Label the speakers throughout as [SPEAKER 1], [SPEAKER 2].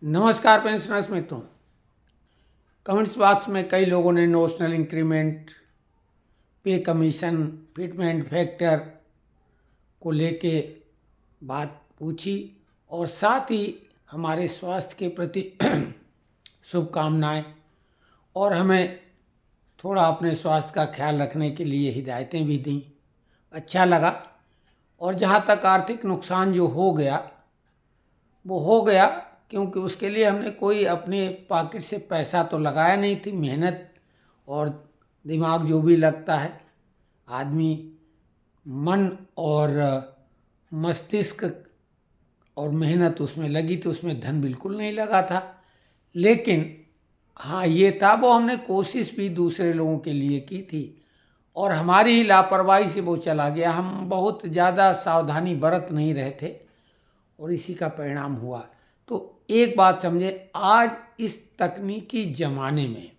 [SPEAKER 1] नमस्कार पेंशनर्स मित्रों। Comments box में कई लोगों ने नोशनल इंक्रीमेंट, पे कमीशन, फिटमेंट फैक्टर को लेके बात पूछी और साथ ही हमारे स्वास्थ्य के प्रति शुभकामनाएं और हमें थोड़ा अपने स्वास्थ्य का ख्याल रखने के लिए हिदायतें भी दी। अच्छा लगा। और जहाँ तक आर्थिक नुकसान जो हो गया वो हो गया, क्योंकि उसके लिए हमने कोई अपने पॉकेट से पैसा तो लगाया नहीं थी। मेहनत और दिमाग जो भी लगता है, आदमी मन और मस्तिष्क और मेहनत उसमें लगी थी, उसमें धन बिल्कुल नहीं लगा था। लेकिन हाँ, ये था वो हमने कोशिश भी दूसरे लोगों के लिए की थी और हमारी ही लापरवाही से वो चला गया। हम बहुत ज़्यादा सावधानी बरत नहीं रहे थे और इसी का परिणाम हुआ। तो एक बात समझे, आज इस तकनीकी ज़माने में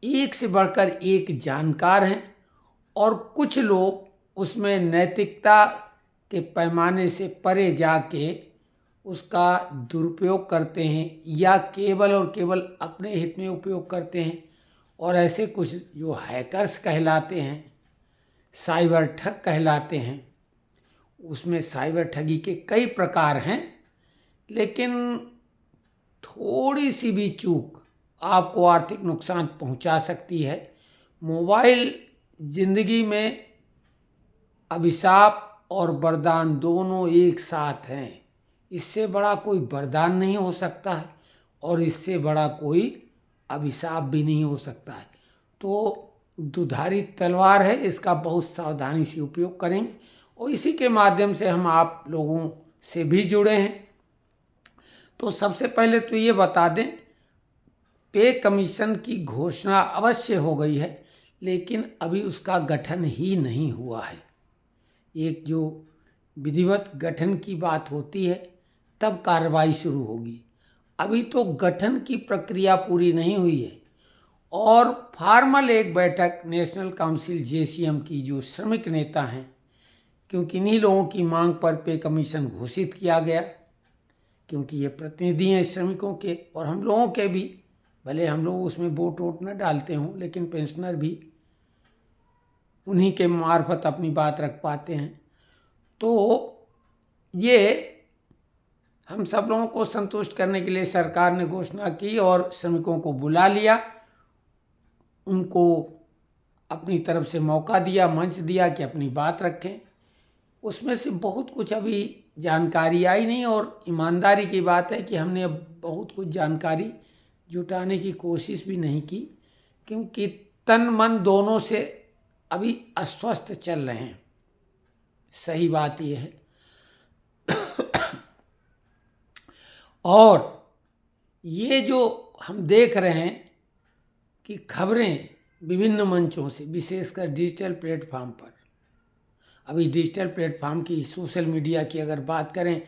[SPEAKER 1] एक से बढ़कर एक जानकार हैं और कुछ लोग उसमें नैतिकता के पैमाने से परे जाके उसका दुरुपयोग करते हैं या केवल और केवल अपने हित में उपयोग करते हैं। और ऐसे कुछ जो हैकर्स कहलाते हैं, साइबर ठग कहलाते हैं, उसमें साइबर ठगी के कई प्रकार हैं। लेकिन थोड़ी सी भी चूक आपको आर्थिक नुकसान पहुंचा सकती है। मोबाइल जिंदगी में अभिशाप और वरदान दोनों एक साथ हैं। इससे बड़ा कोई वरदान नहीं हो सकता है और इससे बड़ा कोई अभिशाप भी नहीं हो सकता है। तो दुधारी तलवार है, इसका बहुत सावधानी से उपयोग करेंगे और इसी के माध्यम से हम आप लोगों से भी जुड़े हैं। तो सबसे पहले तो ये बता दें, पे कमीशन की घोषणा अवश्य हो गई है, लेकिन अभी उसका गठन ही नहीं हुआ है। एक जो विधिवत गठन की बात होती है तब कार्रवाई शुरू होगी। अभी तो गठन की प्रक्रिया पूरी नहीं हुई है और फॉर्मल एक बैठक नेशनल काउंसिल जेसीएम की जो श्रमिक नेता हैं, क्योंकि इन्हीं लोगों की मांग पर पे कमीशन घोषित किया गया, क्योंकि ये प्रतिनिधि हैं श्रमिकों के और हम लोगों के भी। भले हम लोग उसमें वोट वोट न डालते हों, लेकिन पेंशनर भी उन्हीं के मार्फत अपनी बात रख पाते हैं। तो ये हम सब लोगों को संतुष्ट करने के लिए सरकार ने घोषणा की और श्रमिकों को बुला लिया, उनको अपनी तरफ से मौका दिया, मंच दिया कि अपनी बात रखें। उसमें से बहुत कुछ अभी जानकारी आई नहीं और ईमानदारी की बात है कि हमने अब बहुत कुछ जानकारी जुटाने की कोशिश भी नहीं की, क्योंकि तन मन दोनों से अभी अस्वस्थ चल रहे हैं। सही बात यह है। और ये जो हम देख रहे हैं कि खबरें विभिन्न मंचों से, विशेषकर डिजिटल प्लेटफॉर्म पर, अभी डिजिटल प्लेटफॉर्म की, सोशल मीडिया की अगर बात करें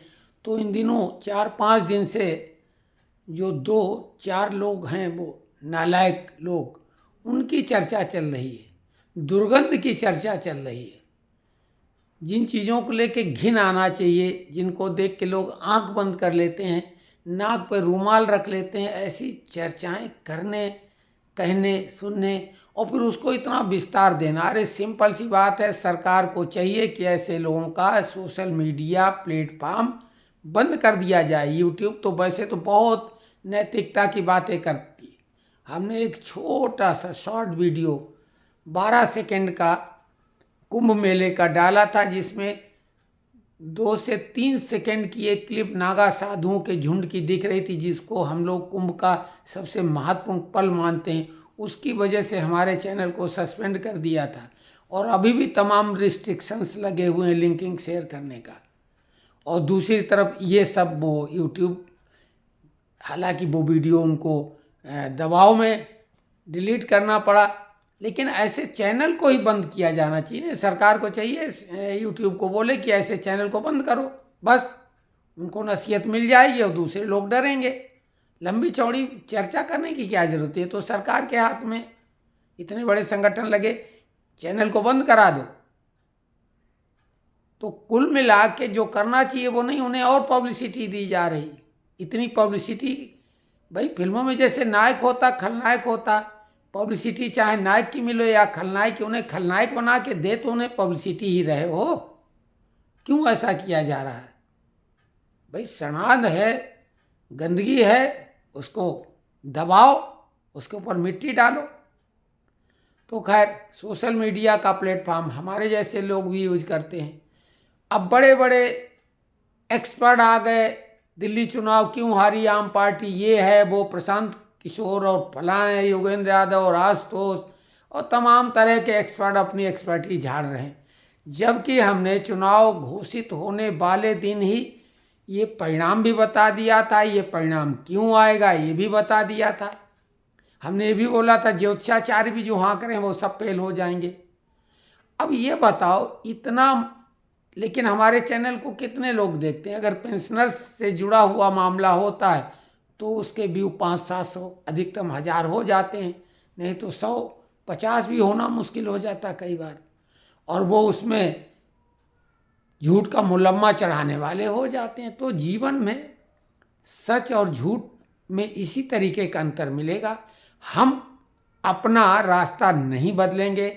[SPEAKER 1] तो इन दिनों 4-5 दिन से जो 2-4 लोग हैं वो नालायक लोग, उनकी चर्चा चल रही है, दुर्गंध की चर्चा चल रही है। जिन चीज़ों को लेके घिन आना चाहिए, जिनको देख के लोग आंख बंद कर लेते हैं, नाक पर रुमाल रख लेते हैं, ऐसी चर्चाएं करने, कहने, सुनने और फिर उसको इतना विस्तार देना। अरे सिंपल सी बात है, सरकार को चाहिए कि ऐसे लोगों का सोशल मीडिया प्लेटफॉर्म बंद कर दिया जाए। यूट्यूब तो वैसे तो बहुत नैतिकता की बातें करती है। हमने एक छोटा सा शॉर्ट वीडियो 12 सेकंड का कुंभ मेले का डाला था, जिसमें 2 से 3 सेकंड की एक क्लिप नागा साधुओं के झुंड की दिख रही थी, जिसको हम लोग कुंभ का सबसे महत्वपूर्ण पल मानते हैं। उसकी वजह से हमारे चैनल को सस्पेंड कर दिया था और अभी भी तमाम रिस्ट्रिक्शंस लगे हुए हैं लिंकिंग शेयर करने का। और दूसरी तरफ ये सब वो यूट्यूब, हालांकि वो वीडियो उनको दबाव में डिलीट करना पड़ा, लेकिन ऐसे चैनल को ही बंद किया जाना चाहिए। सरकार को चाहिए यूट्यूब को बोले कि ऐसे चैनल को बंद करो, बस उनको नसीहत मिल जाएगी और दूसरे लोग डरेंगे। लंबी चौड़ी चर्चा करने की क्या जरूरत है? तो सरकार के हाथ में, इतने बड़े संगठन लगे, चैनल को बंद करा दो। तो कुल मिला के जो करना चाहिए वो नहीं, उन्हें और पब्लिसिटी दी जा रही। इतनी पब्लिसिटी, भाई फिल्मों में जैसे नायक होता खलनायक होता, पब्लिसिटी चाहे नायक की मिले या खलनायक की, उन्हें खलनायक बना के दे तो उन्हें पब्लिसिटी ही रहे हो। क्यों ऐसा किया जा रहा है? भाई सड़ांध है, गंदगी है, उसको दबाओ, उसके ऊपर मिट्टी डालो। तो खैर सोशल मीडिया का प्लेटफॉर्म हमारे जैसे लोग भी यूज करते हैं। अब बड़े बड़े एक्सपर्ट आ गए, दिल्ली चुनाव क्यों हारी आम पार्टी, ये है वो, प्रशांत किशोर और फलाने योगेंद्र यादव और आशुतोष और तमाम तरह के एक्सपर्ट अपनी एक्सपर्टी झाड़ रहे हैं। जबकि हमने चुनाव घोषित होने वाले दिन ही ये परिणाम भी बता दिया था, ये परिणाम क्यों आएगा ये भी बता दिया था। हमने ये भी बोला था ज्योतिषाचार्य भी जो हाँ करें वो सब फेल हो जाएंगे। अब ये बताओ इतना, लेकिन हमारे चैनल को कितने लोग देखते हैं? अगर पेंशनर्स से जुड़ा हुआ मामला होता है तो उसके व्यू 500-700 अधिकतम 1000 हो जाते हैं, नहीं तो 100-50 भी होना मुश्किल हो जाता कई बार। और वो उसमें झूठ का मुलम्मा चढ़ाने वाले हो जाते हैं। तो जीवन में सच और झूठ में इसी तरीके का अंतर मिलेगा। हम अपना रास्ता नहीं बदलेंगे।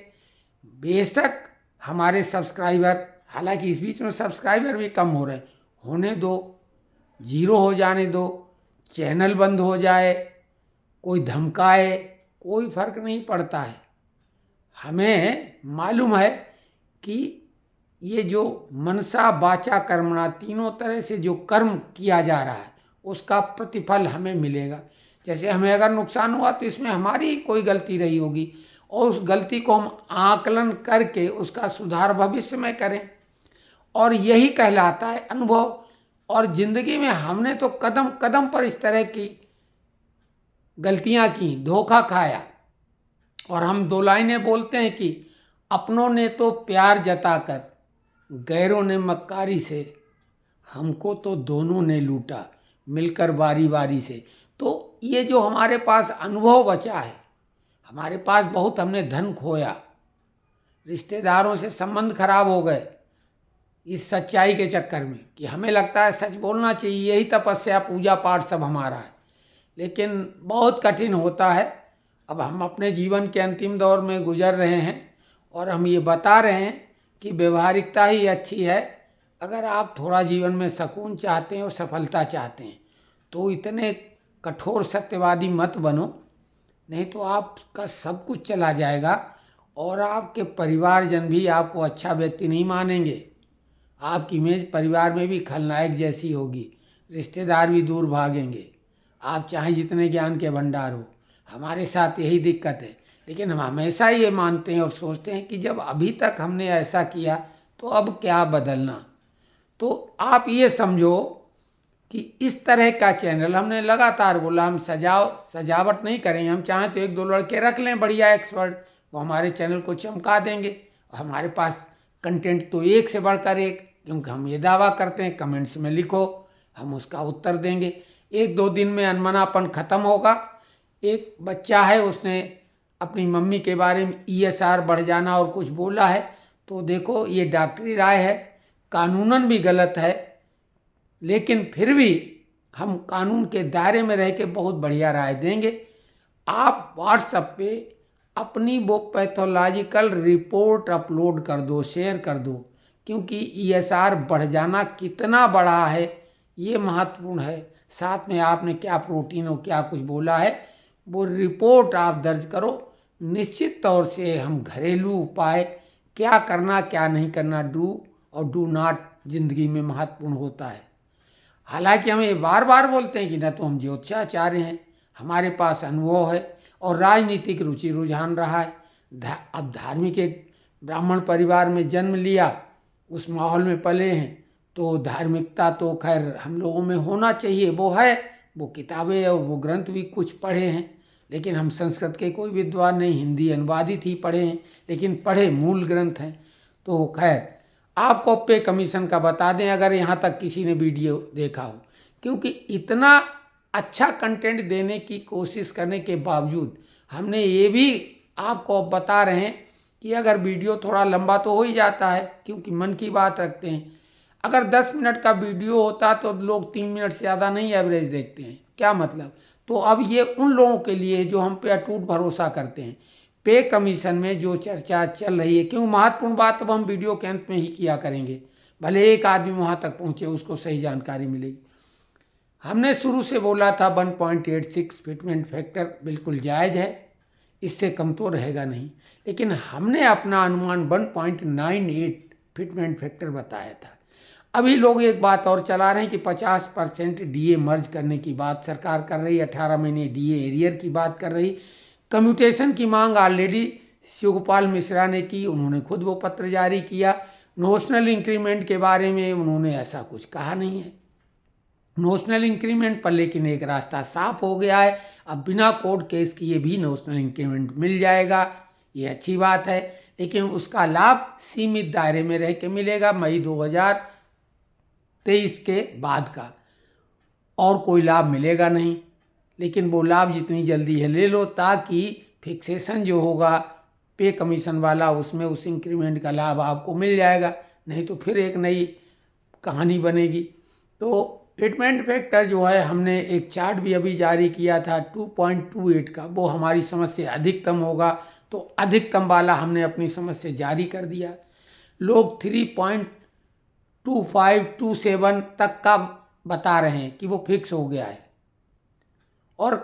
[SPEAKER 1] बेशक हमारे सब्सक्राइबर, हालांकि इस बीच में सब्सक्राइबर भी कम हो रहे हैं, होने दो, जीरो हो जाने दो, चैनल बंद हो जाए, कोई धमकाए, कोई फर्क नहीं पड़ता है। हमें मालूम है कि ये जो मनसा वाचा कर्मणा तीनों तरह से जो कर्म किया जा रहा है उसका प्रतिफल हमें मिलेगा। जैसे हमें अगर नुकसान हुआ तो इसमें हमारी कोई गलती रही होगी और उस गलती को हम आकलन करके उसका सुधार भविष्य में करें, और यही कहलाता है अनुभव। और जिंदगी में हमने तो कदम कदम पर इस तरह की गलतियां की, धोखा खाया, और हम 2 लाइनें बोलते हैं कि अपनों ने तो प्यार जताकर, गैरों ने मक्कारी से, हमको तो दोनों ने लूटा मिलकर बारी बारी से। तो ये जो हमारे पास अनुभव बचा है, हमारे पास बहुत हमने धन खोया, रिश्तेदारों से संबंध खराब हो गए इस सच्चाई के चक्कर में कि हमें लगता है सच बोलना चाहिए, यही तपस्या पूजा पाठ सब हमारा है, लेकिन बहुत कठिन होता है। अब हम अपने जीवन के अंतिम दौर में गुजर रहे हैं और हम ये बता रहे हैं कि व्यवहारिकता ही अच्छी है। अगर आप थोड़ा जीवन में सुकून चाहते हैं और सफलता चाहते हैं तो इतने कठोर सत्यवादी मत बनो, नहीं तो आपका सब कुछ चला जाएगा और आपके परिवारजन भी आपको अच्छा व्यक्ति नहीं मानेंगे। आपकी इमेज परिवार में भी खलनायक जैसी होगी, रिश्तेदार भी दूर भागेंगे। आप चाहे जितने ज्ञान के भंडार हो, हमारे साथ यही दिक्कत है। लेकिन हम हमेशा ये मानते हैं और सोचते हैं कि जब अभी तक हमने ऐसा किया तो अब क्या बदलना। तो आप ये समझो कि इस तरह का चैनल हमने लगातार बोला, हम सजावट नहीं करेंगे। हम चाहें तो 1-2 लड़के रख लें बढ़िया एक्सपर्ट, वो हमारे चैनल को चमका देंगे। हमारे पास कंटेंट तो एक से बढ़कर एक, क्योंकि हम ये दावा करते हैं कमेंट्स में लिखो, हम उसका उत्तर देंगे। 1-2 दिन में अनमनापन ख़त्म होगा। एक बच्चा है, उसने अपनी मम्मी के बारे में ESR बढ़ जाना और कुछ बोला है, तो देखो ये डॉक्टरी राय है, कानूनन भी गलत है, लेकिन फिर भी हम कानून के दायरे में रह के बहुत बढ़िया राय देंगे। आप व्हाट्सएप पे अपनी वो पैथोलॉजिकल रिपोर्ट अपलोड कर दो, शेयर कर दो, क्योंकि ESR बढ़ जाना कितना बड़ा है ये महत्वपूर्ण है। साथ में आपने क्या प्रोटीन और क्या कुछ बोला है वो रिपोर्ट आप दर्ज करो। निश्चित तौर से हम घरेलू उपाय क्या करना क्या नहीं करना, डू और डू नॉट जिंदगी में महत्वपूर्ण होता है। हालांकि हम ये बार बार बोलते हैं कि न तो हम ज्योतिषाचार्य हैं, हमारे पास अनुभव है और राजनीतिक रुचि रुझान रहा है। अब धार्मिक एक ब्राह्मण परिवार में जन्म लिया, उस माहौल में पले हैं, तो धार्मिकता तो खैर हम लोगों में होना चाहिए, वो है। वो किताबें और वो ग्रंथ भी कुछ पढ़े हैं, लेकिन हम संस्कृत के कोई विद्वान नहीं, हिंदी अनुवादित ही पढ़े हैं, लेकिन पढ़े मूल ग्रंथ हैं। तो खैर आपको पे कमीशन का बता दें अगर यहाँ तक किसी ने वीडियो देखा हो, क्योंकि इतना अच्छा कंटेंट देने की कोशिश करने के बावजूद हमने ये भी आपको बता रहे हैं कि अगर वीडियो थोड़ा लंबा तो हो ही जाता है, क्योंकि मन की बात रखते हैं। अगर 10 मिनट का वीडियो होता तो लोग 3 मिनट से ज़्यादा नहीं एवरेज देखते हैं। क्या मतलब? तो अब ये उन लोगों के लिए जो हम पे अटूट भरोसा करते हैं। पे कमीशन में जो चर्चा चल रही है, क्यों महत्वपूर्ण बात अब हम वीडियो के अंत में ही किया करेंगे, भले एक आदमी वहाँ तक पहुँचे उसको सही जानकारी मिलेगी। हमने शुरू से बोला था 1.86 फिटमेंट फैक्टर बिल्कुल जायज़ है, इससे कम तो रहेगा नहीं, लेकिन हमने अपना अनुमान 1.98 फिटमेंट फैक्टर बताया था। अभी लोग एक बात और चला रहे हैं कि 50% डीए मर्ज करने की बात सरकार कर रही, 18 महीने डीए एरियर की बात कर रही। कम्यूटेशन की मांग ऑलरेडी शिवगोपाल मिश्रा ने की, उन्होंने खुद वो पत्र जारी किया। नोशनल इंक्रीमेंट के बारे में उन्होंने ऐसा कुछ कहा नहीं है नोशनल इंक्रीमेंट पर, लेकिन एक रास्ता साफ हो गया है, अब बिना कोर्ट केस किए भी नोशनल इंक्रीमेंट मिल जाएगा। ये अच्छी बात है, लेकिन उसका लाभ सीमित दायरे में रह के मिलेगा, मई 2023 के बाद का, और कोई लाभ मिलेगा नहीं। लेकिन वो लाभ जितनी जल्दी है ले लो, ताकि फिक्सेशन जो होगा पे कमीशन वाला, उसमें उस इंक्रीमेंट का लाभ आपको मिल जाएगा, नहीं तो फिर एक नई कहानी बनेगी। तो फिटमेंट फैक्टर जो है, हमने एक चार्ट भी अभी जारी किया था 2.28 का, वो हमारी समझ से अधिकतम होगा, तो अधिकतम वाला हमने अपनी समझ से जारी कर दिया। लोग 3.2527 तक का बता रहे हैं कि वो फिक्स हो गया है। और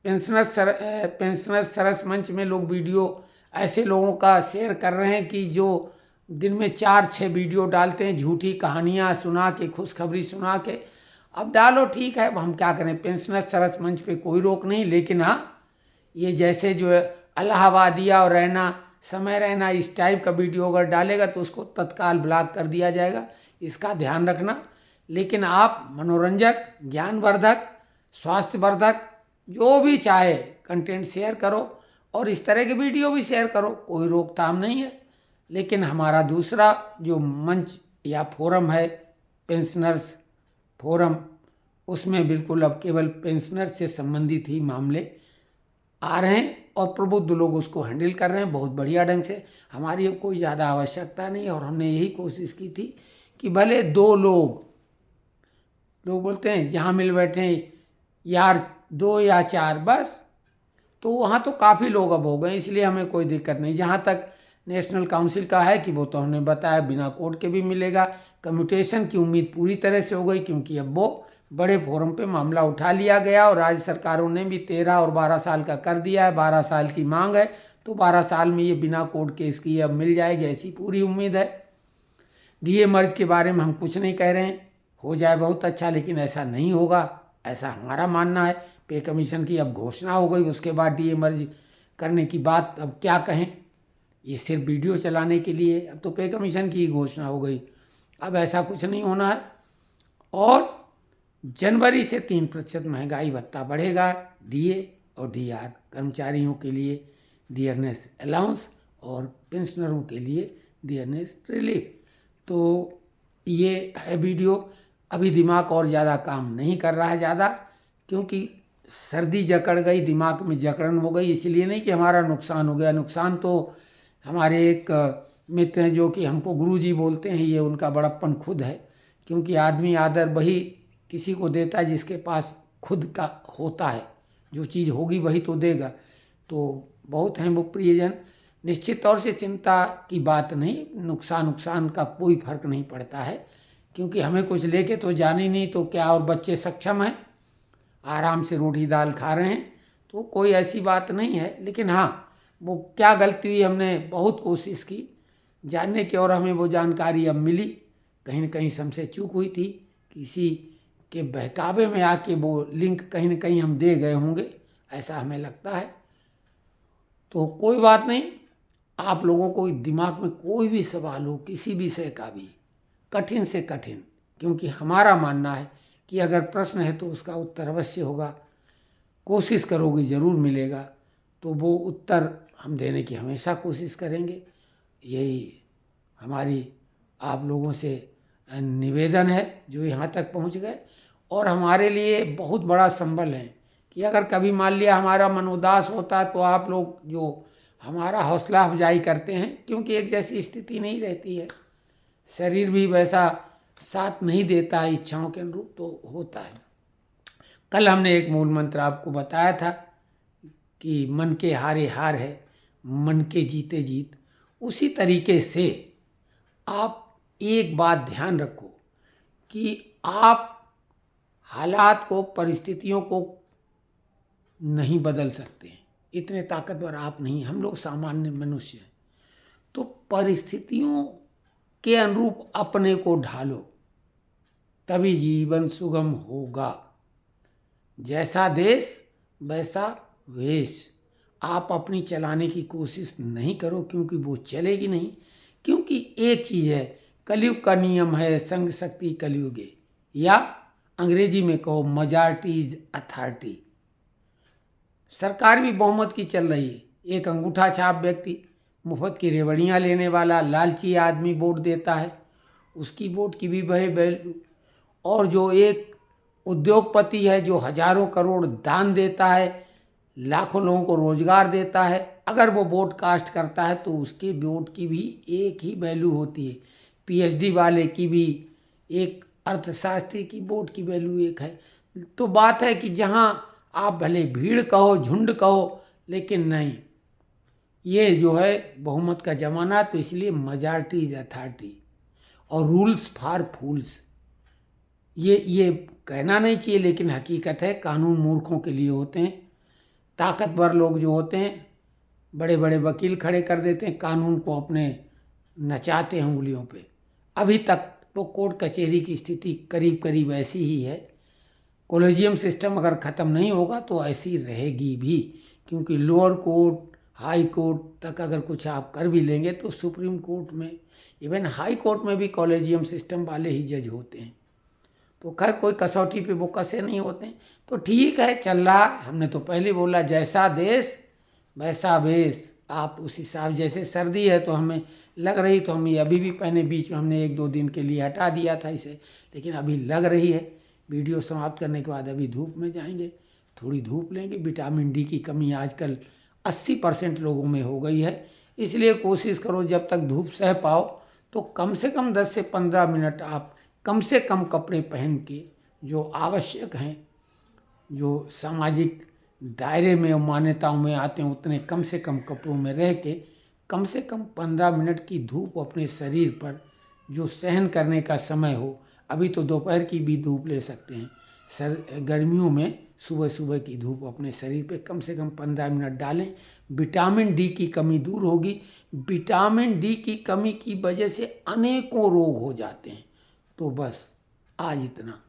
[SPEAKER 1] पेंशनर्स सरस मंच में लोग वीडियो ऐसे लोगों का शेयर कर रहे हैं कि जो दिन में 4-6 वीडियो डालते हैं, झूठी कहानियाँ सुना के, खुशखबरी सुना के। अब डालो, ठीक है, अब हम क्या करें, पेंशनर्स सरस मंच पे कोई रोक नहीं, लेकिन हाँ, ये जैसे जो है इलाहाबादिया और रैना, समय रैना, इस टाइप का वीडियो अगर डालेगा तो उसको तत्काल ब्लॉक कर दिया जाएगा, इसका ध्यान रखना। लेकिन आप मनोरंजक, ज्ञानवर्धक, स्वास्थ्यवर्धक जो भी चाहे कंटेंट शेयर करो, और इस तरह के वीडियो भी शेयर करो, कोई रोकथाम नहीं है। लेकिन हमारा दूसरा जो मंच या फोरम है, पेंशनर्स फोरम, उसमें बिल्कुल अब केवल पेंशनर से संबंधित ही मामले आ रहे हैं, और प्रबुद्ध लोग उसको हैंडल कर रहे हैं बहुत बढ़िया ढंग से। हमारी अब कोई ज़्यादा आवश्यकता नहीं, और हमने यही कोशिश की थी कि भले 2 लोग बोलते हैं जहाँ मिल बैठे यार 2 या 4 बस, तो वहाँ तो काफ़ी लोग अब हो गए, इसलिए हमें कोई दिक्कत नहीं। जहाँ तक नेशनल काउंसिल का है कि वो तो हमने बताया बिना कोर्ट के भी मिलेगा। कम्यूटेशन की उम्मीद पूरी तरह से हो गई, क्योंकि अब वो बड़े फोरम पे मामला उठा लिया गया, और राज्य सरकारों ने भी 13 और 12 साल का कर दिया है। 12 साल की मांग है, तो 12 साल में ये बिना कोर्ट केस की अब मिल जाएगी, ऐसी पूरी उम्मीद है। डीए मर्ज के बारे में हम कुछ नहीं कह रहे हैं, हो जाए बहुत अच्छा, लेकिन ऐसा नहीं होगा, ऐसा हमारा मानना है। पे कमीशन की अब घोषणा हो गई, उसके बाद डीए मर्ज करने की बात अब क्या कहें, ये सिर्फ वीडियो चलाने के लिए, अब तो पे कमीशन की घोषणा हो गई, अब ऐसा कुछ नहीं होना है। और जनवरी से 3% महंगाई भत्ता बढ़ेगा, डीए और डीआर कर्मचारियों के लिए डियरनेस अलाउंस, और पेंशनरों के लिए डियरनेस रिलीफ। तो ये है वीडियो। अभी दिमाग और ज़्यादा काम नहीं कर रहा है ज़्यादा, क्योंकि सर्दी जकड़ गई, दिमाग में जकड़न हो गई, इसलिए नहीं कि हमारा नुकसान हो गया। नुकसान तो हमारे एक मित्र हैं जो कि हमको गुरुजी बोलते हैं, ये उनका बड़प्पन खुद है, क्योंकि आदमी आदर वही किसी को देता है जिसके पास खुद का होता है, जो चीज़ होगी वही तो देगा। तो बहुत हैं वो प्रियजन, निश्चित तौर से चिंता की बात नहीं, नुकसान का कोई फर्क नहीं पड़ता है, क्योंकि हमें कुछ लेके तो जाने नहीं, तो क्या, और बच्चे सक्षम हैं, आराम से रोटी दाल खा रहे हैं, तो कोई ऐसी बात नहीं है। लेकिन हाँ, वो क्या गलती हुई, हमने बहुत कोशिश की जानने की, और हमें वो जानकारी अब मिली, कहीं न कहीं से हमसे चूक हुई थी, किसी के बहकावे में आके वो लिंक कहीं न कहीं हम दे गए होंगे, ऐसा हमें लगता है। तो कोई बात नहीं, आप लोगों को दिमाग में कोई भी सवाल हो किसी विषय का भी, कठिन से कठिन, क्योंकि हमारा मानना है कि अगर प्रश्न है तो उसका उत्तर अवश्य होगा, कोशिश करोगे ज़रूर मिलेगा, तो वो उत्तर हम देने की हमेशा कोशिश करेंगे। यही हमारी आप लोगों से निवेदन है जो यहाँ तक पहुँच गए, और हमारे लिए बहुत बड़ा संबल है कि अगर कभी मान लिया हमारा मन उदास होता तो आप लोग जो हमारा हौसला अफजाई करते हैं, क्योंकि एक जैसी स्थिति नहीं रहती है, शरीर भी वैसा साथ नहीं देता है इच्छाओं के अनुरूप तो होता है। कल हमने एक मूल मंत्र आपको बताया था कि मन के हारे हार है, मन के जीते जीत। उसी तरीके से आप एक बात ध्यान रखो कि आप हालात को, परिस्थितियों को नहीं बदल सकते हैं। इतने ताकतवर आप नहीं, हम लोग सामान्य मनुष्य हैं। तो परिस्थितियों के अनुरूप अपने को ढालो, तभी जीवन सुगम होगा। जैसा देश वैसा वेश। आप अपनी चलाने की कोशिश नहीं करो, क्योंकि वो चलेगी नहीं। क्योंकि एक चीज़ है, कलयुग का नियम है संग शक्ति कलयुगे, या अंग्रेजी में कहो मेजॉरिटीज अथॉरिटी। सरकार भी बहुमत की चल रही है। एक अंगूठा छाप व्यक्ति, मुफ्त की रेवड़ियाँ लेने वाला लालची आदमी वोट देता है, उसकी वोट की भी वही वैल्यू। और जो एक उद्योगपति है जो हजारों करोड़ दान देता है, लाखों लोगों को रोजगार देता है, अगर वो वोट कास्ट करता है तो उसके वोट की भी एक ही वैल्यू होती है। पीएचडी वाले की भी, एक अर्थशास्त्री की वोट की वैल्यू एक है। तो बात है कि जहाँ आप भले भीड़ कहो, झुंड कहो, लेकिन नहीं, ये जो है बहुमत का ज़माना, तो इसलिए मेजॉरिटी इज अथॉरिटी और रूल्स फॉर फूल्स। ये कहना नहीं चाहिए, लेकिन हकीकत है। कानून मूर्खों के लिए होते हैं। ताकतवर लोग जो होते हैं, बड़े बड़े वकील खड़े कर देते हैं, कानून को अपने नचाते हैं उंगलियों पे। अभी तक तो कोर्ट कचहरी की स्थिति करीब करीब ऐसी ही है। कॉलेजियम सिस्टम अगर ख़त्म नहीं होगा तो ऐसी रहेगी भी, क्योंकि लोअर कोर्ट, हाई कोर्ट तक अगर कुछ आप कर भी लेंगे तो सुप्रीम कोर्ट में, इवन हाई कोर्ट में भी कॉलेजियम सिस्टम वाले ही जज होते हैं। तो खैर कोई कसौटी पे वो कसे नहीं होते हैं। तो ठीक है, चल रहा। हमने तो पहले बोला जैसा देश वैसा वेश। आप उस हिसाब, जैसे सर्दी है तो हमें लग रही, तो हम ये अभी भी पहने, बीच में हमने 1-2 दिन के लिए हटा दिया था इसे, लेकिन अभी लग रही है। वीडियो समाप्त करने के बाद अभी धूप में जाएंगे, थोड़ी धूप लेंगे। विटामिन डी की कमी आजकल 80% लोगों में हो गई है, इसलिए कोशिश करो जब तक धूप सह पाओ तो कम से कम 10 से 15 मिनट आप कम से कम कपड़े पहन के, जो आवश्यक हैं, जो सामाजिक दायरे में मान्यताओं में आते हैं, उतने कम से कम कपड़ों में रह के कम से कम 15 मिनट की धूप अपने शरीर पर जो सहन करने का समय हो। अभी तो दोपहर की भी धूप ले सकते हैं, गर्मियों में सुबह सुबह की धूप अपने शरीर पे कम से कम 15 मिनट डालें। विटामिन डी की कमी दूर होगी। विटामिन डी की कमी की वजह से अनेकों रोग हो जाते हैं। तो बस आज इतना।